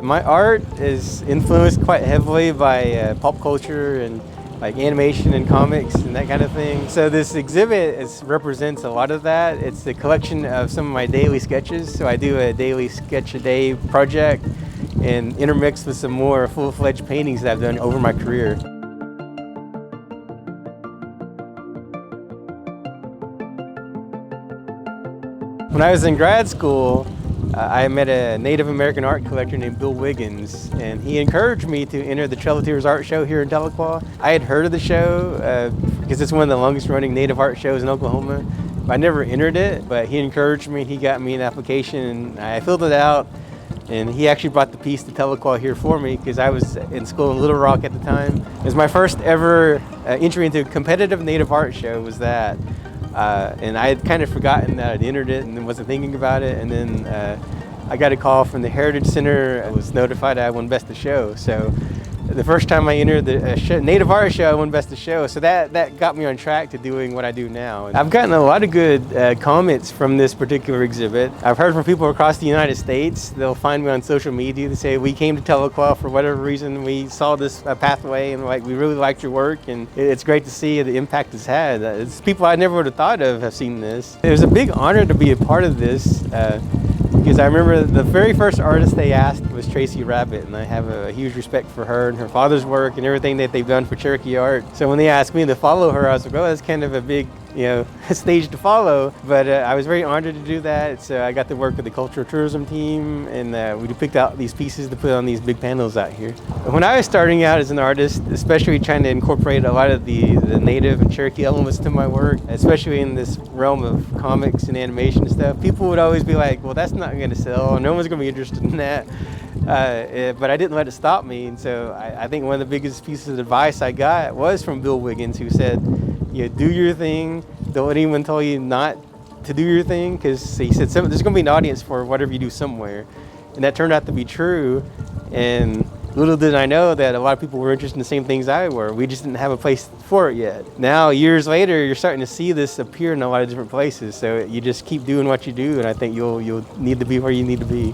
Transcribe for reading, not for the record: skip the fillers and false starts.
My art is influenced quite heavily by pop culture and like animation and comics and that kind of thing. So this exhibit represents a lot of that. It's a collection of some of my daily sketches. So I do a daily sketch a day project and intermixed with some more full-fledged paintings that I've done over my career. When I was in grad school, I met a Native American art collector named Bill Wiggins, and he encouraged me to enter the Trail of Tears art show here in Tahlequah. I had heard of the show because it's one of the longest running Native art shows in Oklahoma. I never entered it, but he encouraged me. He got me an application, and I filled it out, and he actually brought the piece to Tahlequah here for me because I was in school in Little Rock at the time. It was my first ever entry into a competitive Native art show was that. And I had kind of forgotten that I'd entered it and wasn't thinking about it. And then I got a call from the Heritage Center. I was notified I won Best of Show. So the first time I entered the Native Art Show, I won Best of Show. So that got me on track to doing what I do now. I've gotten a lot of good comments from this particular exhibit. I've heard from people across the United States. They'll find me on social media. They say, we came to Tahlequah for whatever reason. We saw this pathway and we really liked your work. And it's great to see the impact it's had. It's people I never would have thought of have seen this. It was a big honor to be a part of this. Because I remember the very first artist they asked was Tracy Rabbit, and I have a huge respect for her and her father's work and everything that they've done for Cherokee art. So when they asked me to follow her, I was like, oh, that's kind of a big, stage to follow. But I was very honored to do that. So I got to work with the cultural tourism team, and we picked out these pieces to put on these big panels out here. When I was starting out as an artist, especially trying to incorporate a lot of the Native and Cherokee elements to my work, especially in this realm of comics and animation and stuff, people would always be like, well, that's not going to sell, no one's going to be interested in that. But I didn't let it stop me, and so I think one of the biggest pieces of advice I got was from Bill Wiggins, who said, do your thing, don't let anyone tell you not to do your thing, because he said there's going to be an audience for whatever you do somewhere. And that turned out to be true, and little did I know that a lot of people were interested in the same things I were. We just didn't have a place for it yet. Now, years later, you're starting to see this appear in a lot of different places, so you just keep doing what you do, and I think you'll need to be where you need to be.